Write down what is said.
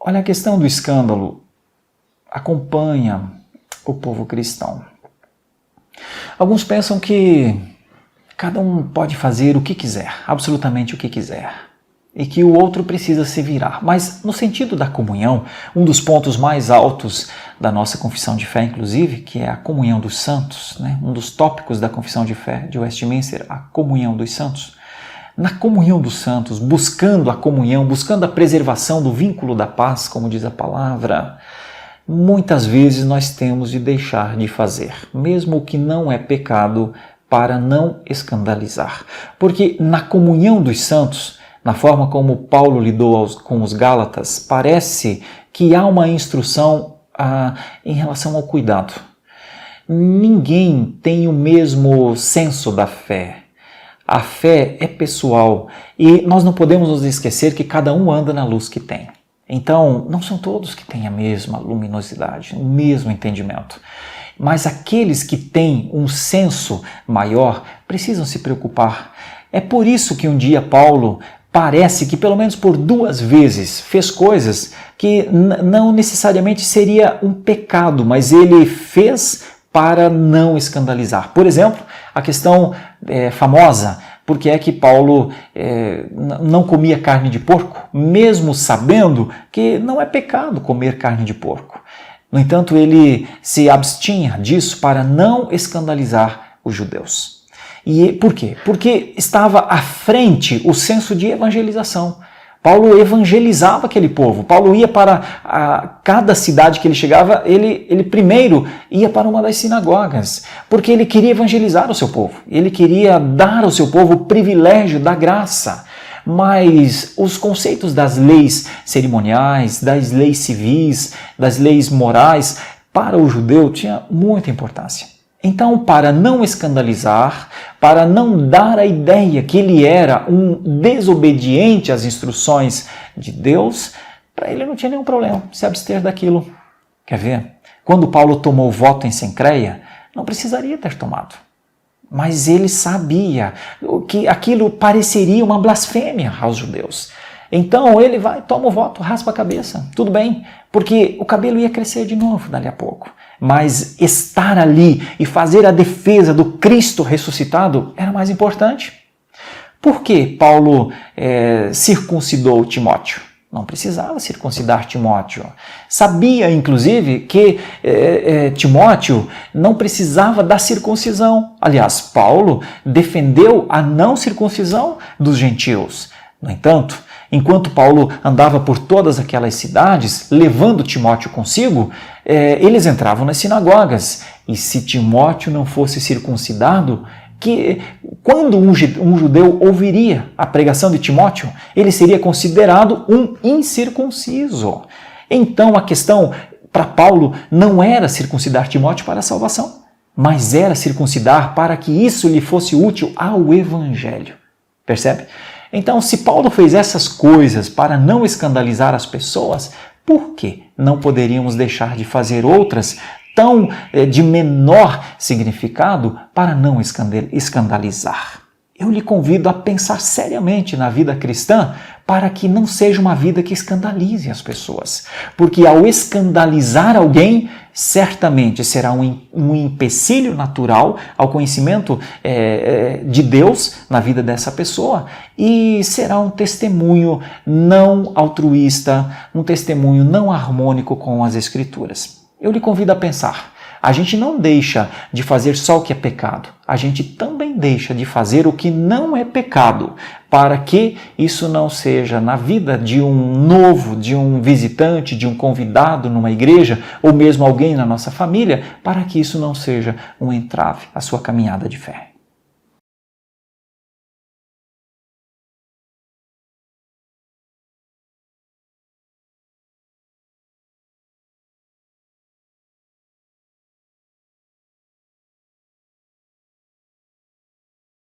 Olha, a questão do escândalo acompanha o povo cristão. Alguns pensam que cada um pode fazer o que quiser, absolutamente o que quiser, e que o outro precisa se virar. Mas no sentido da comunhão, um dos pontos mais altos da nossa confissão de fé, inclusive, que é a comunhão dos santos, né? Um dos tópicos da confissão de fé de Westminster, a comunhão dos santos. Na comunhão dos santos, buscando a comunhão, buscando a preservação do vínculo da paz, como diz a palavra, muitas vezes nós temos de deixar de fazer, mesmo o que não é pecado, para não escandalizar. Porque na comunhão dos santos, na forma como Paulo lidou com os Gálatas, parece que há uma instrução em relação ao cuidado. Ninguém tem o mesmo senso da fé. A fé é pessoal e nós não podemos nos esquecer que cada um anda na luz que tem. Então, não são todos que têm a mesma luminosidade, o mesmo entendimento. Mas aqueles que têm um senso maior precisam se preocupar. É por isso que um dia Paulo parece que pelo menos por 2 vezes fez coisas que não necessariamente seria um pecado, mas ele fez para não escandalizar. Por exemplo, a questão famosa, porque é que Paulo não comia carne de porco, mesmo sabendo que não é pecado comer carne de porco. No entanto, ele se abstinha disso para não escandalizar os judeus. E por quê? Porque estava à frente o senso de evangelização. Paulo evangelizava aquele povo. Paulo ia para cada cidade que ele chegava, ele primeiro ia para uma das sinagogas, porque ele queria evangelizar o seu povo. Ele queria dar ao seu povo o privilégio da graça. Mas os conceitos das leis cerimoniais, das leis civis, das leis morais, para o judeu tinha muita importância. Então, para não escandalizar, para não dar a ideia que ele era um desobediente às instruções de Deus, para ele não tinha nenhum problema se abster daquilo. Quer ver? Quando Paulo tomou o voto em Cencreia, não precisaria ter tomado. Mas ele sabia que aquilo pareceria uma blasfêmia aos judeus. Então ele vai, toma o voto, raspa a cabeça, tudo bem, porque o cabelo ia crescer de novo dali a pouco. Mas estar ali e fazer a defesa do Cristo ressuscitado era mais importante. Por que Paulo circuncidou Timóteo? Não precisava circuncidar Timóteo. Sabia, inclusive, que Timóteo não precisava da circuncisão. Aliás, Paulo defendeu a não circuncisão dos gentios. No entanto, enquanto Paulo andava por todas aquelas cidades, levando Timóteo consigo, eles entravam nas sinagogas. E se Timóteo não fosse circuncidado, que quando um judeu ouviria a pregação de Timóteo, ele seria considerado um incircunciso. Então a questão para Paulo não era circuncidar Timóteo para a salvação, mas era circuncidar para que isso lhe fosse útil ao Evangelho. Percebe? Então, se Paulo fez essas coisas para não escandalizar as pessoas, por que não poderíamos deixar de fazer outras tão de menor significado para não escandalizar? Eu lhe convido a pensar seriamente na vida cristã para que não seja uma vida que escandalize as pessoas. Porque ao escandalizar alguém, certamente será um empecilho natural ao conhecimento de Deus na vida dessa pessoa e será um testemunho não altruísta, um testemunho não harmônico com as Escrituras. Eu lhe convido a pensar. A gente não deixa de fazer só o que é pecado. A gente também deixa de fazer o que não é pecado, para que isso não seja na vida de um novo, de um visitante, de um convidado numa igreja, ou mesmo alguém na nossa família, para que isso não seja um entrave à sua caminhada de fé.